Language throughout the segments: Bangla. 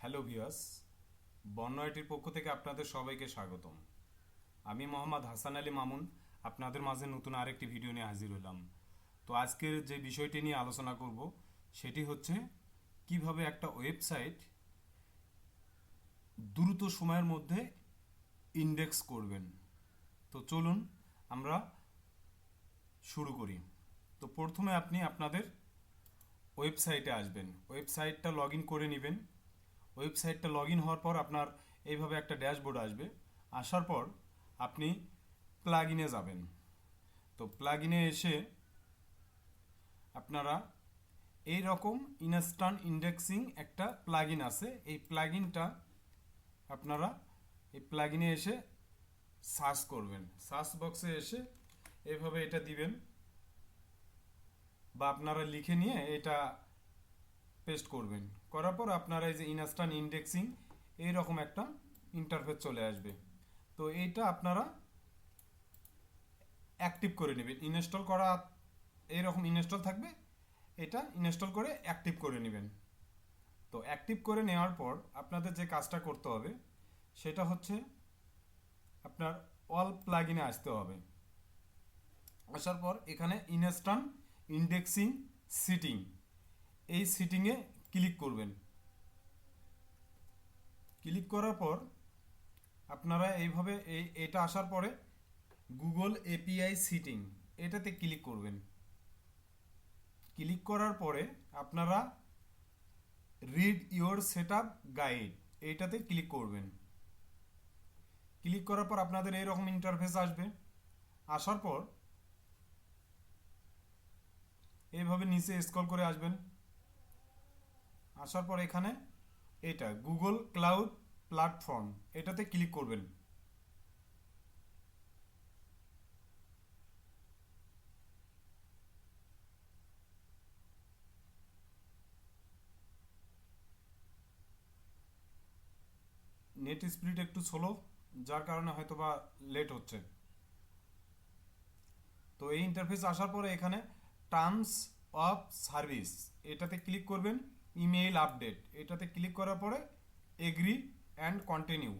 হ্যালো ভিউয়ার্স, বন্য আইটির পক্ষ থেকে আপনাদের সবাইকে স্বাগতম। আমি মোহাম্মদ হাসান আলী মামুন আপনাদের মাঝে নতুন আরেকটি ভিডিও নিয়ে হাজির হলাম। তো আজকের যে বিষয়টি নিয়ে আলোচনা করব সেটি হচ্ছে কিভাবে একটা ওয়েবসাইট দ্রুত সময়ের মধ্যে ইন্ডেক্স করবেন। তো চলুন আমরা শুরু করি। তো প্রথমে আপনি আপনাদের ওয়েবসাইটে আসবেন, ওয়েবসাইটটা লগ ইন করে নেবেন। ওয়েবসাইটটা লগ ইন হওয়ার পর আপনার এইভাবে একটা ড্যাশবোর্ড আসবে। আসার পর আপনি প্লাগ ইনে যাবেন। তো প্লাগ ইনে এসে আপনারা এই রকম ইনস্ট্যান্ট ইন্ডেক্সিং একটা প্লাগ ইন আছে। এই প্লাগ ইনটা আপনারা এই প্লাগ ইনে এসে সার্চ করবেন। সার্চ বক্সে এসে এইভাবে এটা দিবেন বা আপনারা লিখে নিয়ে এটা পেস্ট করবেন। করার পর আপনারা এই যে ইনস্ট্যান্ট ইন্ডেক্সিং এইরকম একটা ইন্টারফেস চলে আসবে। তো এইটা আপনারা অ্যাক্টিভ করে নেবেন। ইনস্টল করা এইরকম ইনস্টল থাকবে, এটা ইনস্টল করে অ্যাক্টিভ করে নেবেন। তো অ্যাক্টিভ করে নেওয়ার পর আপনাদের যে কাজটা করতে হবে সেটা হচ্ছে আপনার অল প্লাগইনে আসতে হবে। আসার পর এখানে ইনস্ট্যান্ট ইন্ডেক্সিং সিটিং, এই সিটিংয়ে ক্লিক করবেন। ক্লিক করার পর আপনারা এইভাবে এটা আসার পরে গুগল এপিআই সিটিং এটাতে ক্লিক করবেন। ক্লিক করার পরে আপনারা রিড ইওর সেটআপ গাইড এইটাতে ক্লিক করবেন। ক্লিক করার পর আপনাদের এইরকম ইন্টারফেস আসবে। আসার পর এইভাবে নিচে স্ক্রল করে আসবেন। আসার পর এখানে এটা গুগল ক্লাউড প্ল্যাটফর্ম এটাতে ক্লিক করবেন। নেট স্পিড একটু স্লো, যার কারণে হয়তো বা লেট হচ্ছে। তো এই ইন্টারফেস আসার পরে এখানে টার্মস অফ সার্ভিস এটাতে ক্লিক করবেন। ইমেইল আপডেট এটাতে ক্লিক করার পরে এগ্রি অ্যান্ড কন্টিনিউ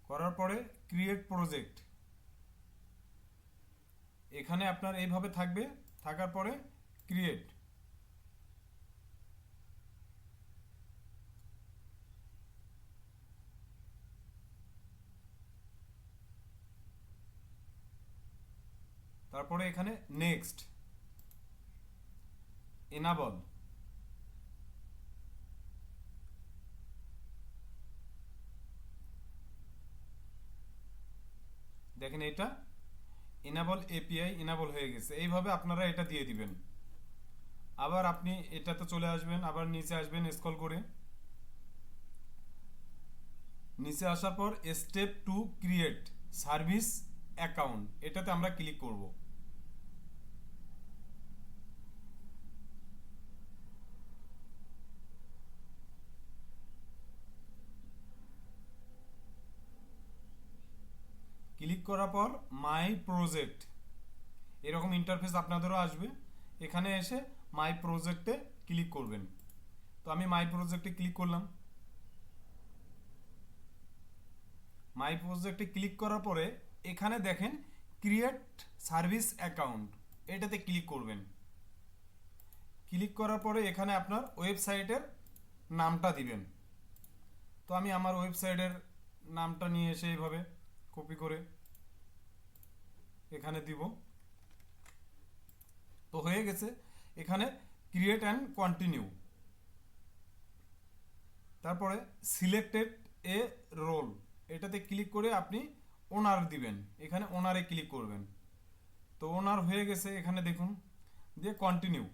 করার পরে ক্রিয়েট প্রজেক্ট এখানে আপনার এইভাবে থাকবে। থাকার পরে ক্রিয়েট, তারপরে এখানে নেক্সট, এনাবল, দেখেন এটা এনাবল এপিআই এনাবল হয়ে গেছে। এইভাবে আপনারা এটা দিয়ে দিবেন। আবার আপনি এটাতে চলে আসবেন, আবার নিচে আসবেন স্ক্রল করে। নিচে আসার পর step to create service account এটাতে আমরা ক্লিক করব। ক্লিক করার পর মাই প্রজেক্ট এরকম ইন্টারফেস আপনাদেরও আসবে। এখানে এসে মাই প্রজেক্টে ক্লিক করবেন। তো আমি মাই প্রজেক্টে ক্লিক করলাম। মাই প্রজেক্টে ক্লিক করার পরে এখানে দেখেন ক্রিয়েট সার্ভিস অ্যাকাউন্ট এটাতে ক্লিক করবেন। ক্লিক করার পরে এখানে আপনার ওয়েবসাইটের নামটা দিবেন। তো আমি আমার ওয়েবসাইটের নামটা নিয়ে এসে এইভাবে কপি করে এখানে দিব। তো হয়ে গেছে। এখানে ক্রিয়েট অ্যান্ড কন্টিনিউ, তারপরে সিলেক্টেড এ রোল এটাতে ক্লিক করে আপনি ওনার দিবেন। এখানে ওনারে ক্লিক করবেন। তো ওনার হয়ে গেছে এখানে দেখুন, দিয়ে কন্টিনিউ।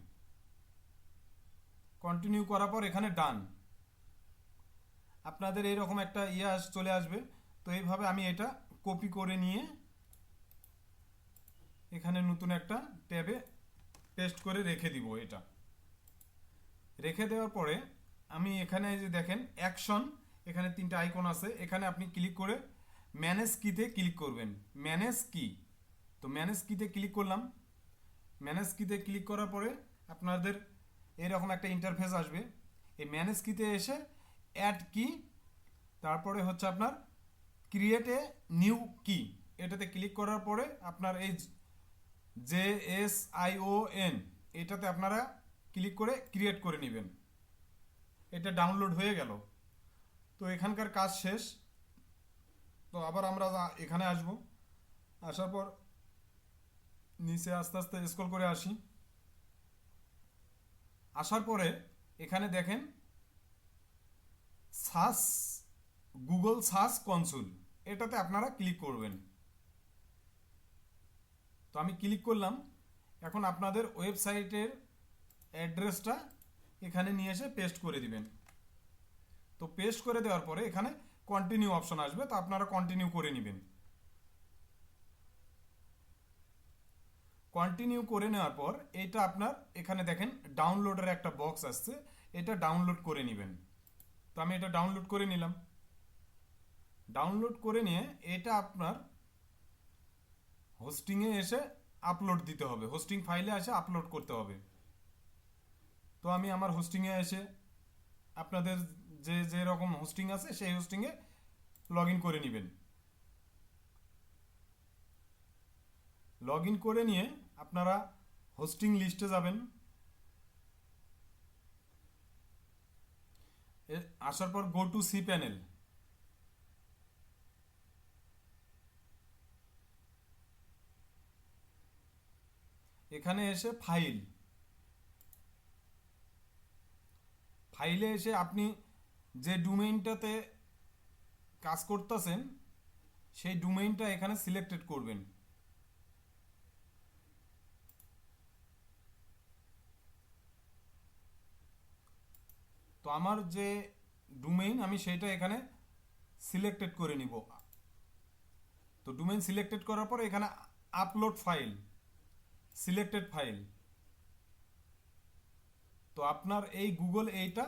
কন্টিনিউ করার পর এখানে ডান। আপনাদের এইরকম একটা চলে আসবে। তো এইভাবে আমি এটা কপি করে নিয়ে এখানে নতুন একটা ট্যাবে পেস্ট করে রেখে দিব। এটা রেখে দেওয়ার পরে আমি এখানে এই যে দেখেন অ্যাকশন, এখানে তিনটা আইকন আছে। এখানে আপনি ক্লিক করে ম্যানেজ কিতে ক্লিক করবেন। ম্যানেজ কি, তো ম্যানেজ কিতে ক্লিক করলাম। ম্যানেজ কিতে ক্লিক করার পরে আপনাদের এরকম একটা ইন্টারফেস আসবে। এই ম্যানেজ কিতে এসে অ্যাড কি, তারপরে হচ্ছে আপনার ক্রিয়েট এ নিউ কি, এটাতে ক্লিক করার পরে আপনার এই JSION এটাতে আপনারা ক্লিক করে ক্রিয়েট করে নেবেন। এটা ডাউনলোড হয়ে গেল। তো এখানকার কাজ শেষ। তো আবার আমরা এখানে আসব, আসার পর নিচে আস্তে আস্তে স্ক্রল করে আসি। আসার পরে এখানে দেখেন সার্চ, গুগল সার্চ কনসোল, এটাতে আপনারা ক্লিক করবেন। তো আমি ক্লিক করলাম। এখন আপনাদের ওয়েবসাইটের অ্যাড্রেসটা এখানে নিয়ে এসে পেস্ট করে দিবেন। তো পেস্ট করে দেওয়ার পরে এখানে কন্টিনিউ অপশন আসবে, তো আপনারা কন্টিনিউ করে নেবেন। কন্টিনিউ করে নেওয়ার পর এটা আপনার এখানে দেখেন ডাউনলোডের একটা বক্স আসছে, এটা ডাউনলোড করে নেবেন। তো আমি এটা ডাউনলোড করে নিলাম। ডাউনলোড করে নিয়ে এটা আপনার হোস্টিংয়ে এসে আপলোড দিতে হবে, হোস্টিং ফাইলে এসে আপলোড করতে হবে। তো আমি আমার হোস্টিংয়ে এসে আপনাদের যে যেরকম হোস্টিং আছে সেই হোস্টিংয়ে লগ ইন করে নেবেন। লগ ইন করে নিয়ে আপনারা হোস্টিং লিস্টে যাবেন। আসার পর গো টু সি প্যানেল, এখানে এসে ফাইলে এসে আপনি যে ডোমেইনটাতে কাজ করতেছেন সেই ডোমেইনটা এখানে সিলেক্টেড করবেন। তো আমার যে ডোমেইন আমি সেটা এখানে সিলেক্টেড করে নিব। তো ডোমেইন সিলেক্টেড করার পর এখানে আপলোড ফাইল, সিলেক্টেড ফাইল। তো আপনার এই গুগল এইটা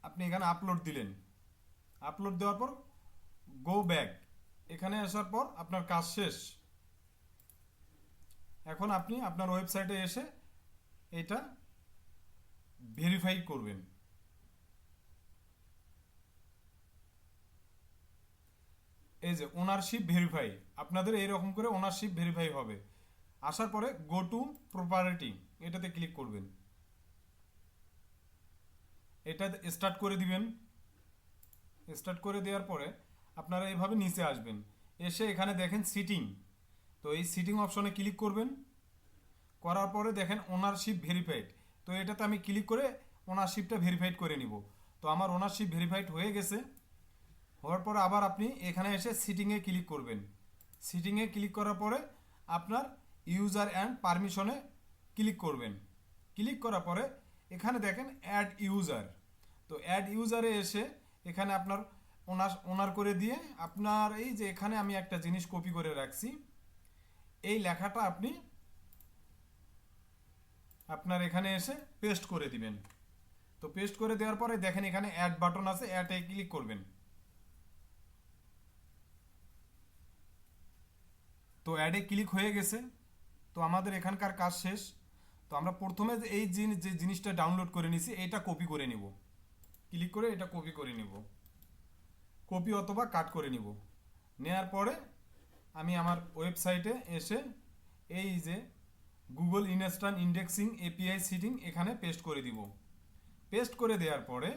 আপনি এখানে আপলোড দিলেন। আপলোড দেওয়ার পর গো ব্যাক, এখানে আসার পর আপনার কাজ শেষ। এখন আপনি আপনার ওয়েবসাইটে এসে এটা ভেরিফাই করবেন। এই যে ওনারশিপ ভেরিফাই, আপনাদের এইরকম করে ওনারশিপ ভেরিফাই হবে। আসার পরে গো টু প্রপার্টি, এটাতে ক্লিক করবেন। এটা স্টার্ট করে দিবেন। স্টার্ট করে দেওয়ার পরে আপনারা এইভাবে নিচে আসবেন, এসে এখানে দেখেন সিটিং। তো এই সিটিং অপশনে ক্লিক করবেন। করার পরে দেখেন ওনারশিপ ভেরিফাইড, তো এটাতে আমি ক্লিক করে ওনারশিপটা ভেরিফাইড করে নিব। তো আমার ওনারশিপ ভেরিফাইড হয়ে গেছে। হওয়ার পরে আবার আপনি এখানে এসে সিটিংয়ে ক্লিক করবেন। সিটিংয়ে ক্লিক করার পরে আপনার ইউজার অ্যান্ড পারমিশনে ক্লিক করবেন। ক্লিক করার পরে এখানে দেখেন অ্যাড ইউজার। তো অ্যাড ইউজারে এসে এখানে আপনার ওনার করে দিয়ে আপনার এই যে এখানে আমি একটা জিনিস কপি করে রাখছি, এই লেখাটা আপনি আপনার এখানে এসে পেস্ট করে দিবেন। তো পেস্ট করে দেওয়ার পরে দেখেন এখানে অ্যাড বাটন আছে, অ্যাডে ক্লিক করবেন। তো অ্যাডে ক্লিক হয়ে গেছে। তো আমাদের এখানকার কাজ শেষ। তো আমরা প্রথমে এই যে জিনিসটা ডাউনলোড করে নিছি এটা কপি করে নিব। ক্লিক করে এটা কপি করে নিব, কপি অথবা কাট করে নিব। নেয়ার পরে আমি আমার ওয়েবসাইটে এসে এই যে Google instant indexing API setting এখানে পেস্ট করে দিব। পেস্ট করে দেওয়ার পরে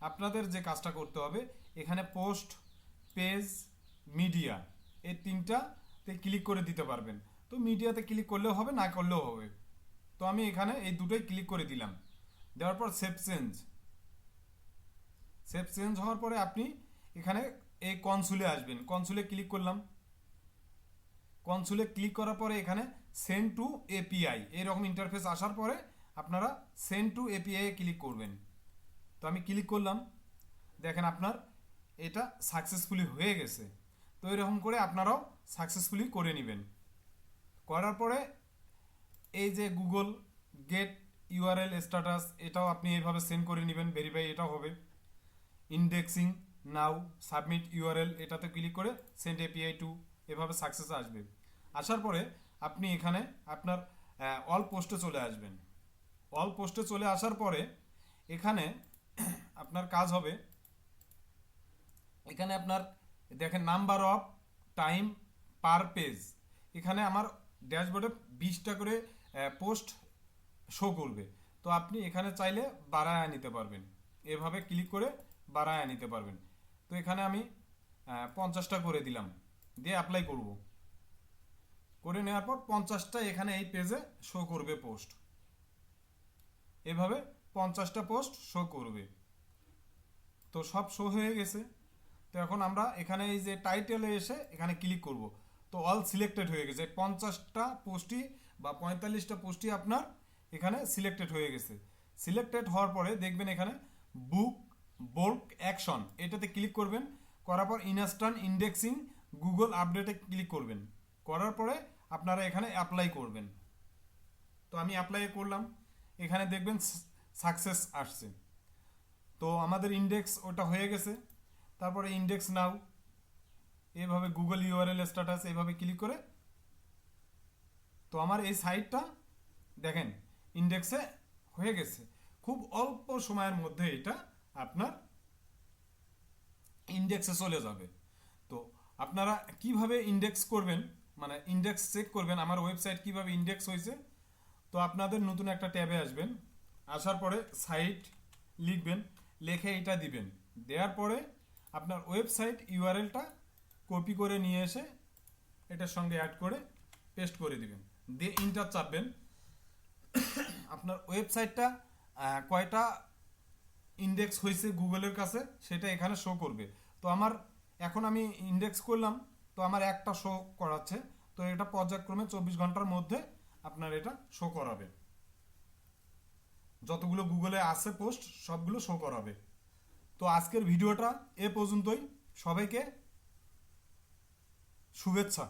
আপনাদের যে কাজটা করতে হবে এখানে পোস্ট, পেজ, মিডিয়া, এই তিনটাতে ক্লিক করে দিতে পারবেন। তো মিডিয়াতে ক্লিক করলেও হবে, না করলেও হবে। তো আমি এখানে এই দুটোই ক্লিক করে দিলাম। দেওয়ার পর সেভ চেঞ্জ। সেভ চেঞ্জ হওয়ার পরে আপনি এখানে এই কনসোলে আসবেন। কনসোলে ক্লিক করলাম। কনসোলে ক্লিক করার পরে এখানে সেন্ড টু এপিআই এরকম ইন্টারফেস আসার পরে আপনারা send to API A click করবেন। তো আমি ক্লিক করলাম। দেখেন আপনার এটা সাকসেসফুলি হয়ে গেছে। তো এরকম করে আপনারাও সাকসেসফুলি করে নেবেন। করার পরে এই যে গুগল গেট ইউআরএল স্ট্যাটাস এটাও আপনি এইভাবে সেন্ড করে নেবেন, ভেরিফাই এটাও হবে। ইন্ডেক্সিং নাও, সাবমিট ইউআরএল এটাতে ক্লিক করে সেন্ড এপিআই টু, এভাবে সাকসেস আসবে। আসার পরে আপনি এখানে আপনার অল পোস্টে চলে আসবেন। অল পোস্টে চলে আসার পরে এখানে আপনার কাজ হবে, এখানে আপনার দেখেন number of time per page, এখানে আমার ড্যাশবোর্ডে 20টা করে পোস্ট শো করবে। তো আপনি এখানে চাইলে বাড়ায় নিতে পারবেন, এভাবে ক্লিক করে বাড়ায় নিতে পারবেন। তো এখানে আমি 50টা করে দিলাম, দিয়ে অ্যাপ্লাই করব। করে নেওয়ার পর 50টা এখানে এই পেজে শো করবে পোস্ট, এভাবে 50টা পোস্ট শো করবে। তো সব শো হয়ে গেছে। তো এখন আমরা এখানে এই যে টাইটেলে এসে এখানে ক্লিক করব। তো অল সিলেক্টেড হয়ে গেছে, 50টা পোস্টই বা 45টা পোস্টই আপনার এখানে সিলেক্টেড হয়ে গেছে। সিলেক্টেড হওয়ার পরে দেখবেন এখানে বুক বোল্ক অ্যাকশন, এটাতে ক্লিক করবেন। করার পর ইনস্ট্যান্ট ইন্ডেক্সিং গুগল আপডেটে ক্লিক করবেন। করার পরে আপনারা এখানে অ্যাপ্লাই করবেন। তো আমি অ্যাপ্লাই করলাম, এখানে দেখবেন সাকসেস আসছে। তো আমাদের ইন্ডেক্স ওটা হয়ে গেছে। তারপরে ইন্ডেক্স নাও, এভাবে গুগল ইউআরএল স্ট্যাটাস এভাবে ক্লিক করে, তো আমার এই সাইটটা দেখেন ইন্ডেক্সে হয়ে গেছে। খুব অল্প সময়ের মধ্যে এটা আপনার ইন্ডেক্সে চলে যাবে। তো আপনারা কিভাবে ইন্ডেক্স করবেন, মানে ইন্ডেক্স চেক করবেন আমার ওয়েবসাইট কিভাবে ইন্ডেক্স হয়েছে। তো আপনাদের নতুন একটা ট্যাবে আসবেন, আসার পরে সাইট লিখবেন, লিখে এটা দিবেন। দেওয়ার পরে আপনার ওয়েবসাইট ইউআরএলটা কপি করে নিয়ে এসে এটার সঙ্গে অ্যাড করে পেস্ট করে দিবেন, দিয়ে ইন্টার চাপবেন। আপনার ওয়েবসাইটটা কয়টা ইন্ডেক্স হয়েছে গুগলের কাছে সেটা এখানে শো করবে। তো আমার এখন আমি ইন্ডেক্স করলাম, তো আমার একটা শো করাচ্ছে। তো এটা পর্যায়ক্রমে 24 ঘন্টার মধ্যে আপনার এটা শো করাবে, যতগুলো গুগলে আছে পোস্ট সবগুলো শো করাবে। তো আজকের ভিডিওটা এ পর্যন্তই, সবাইকে শুভেচ্ছা।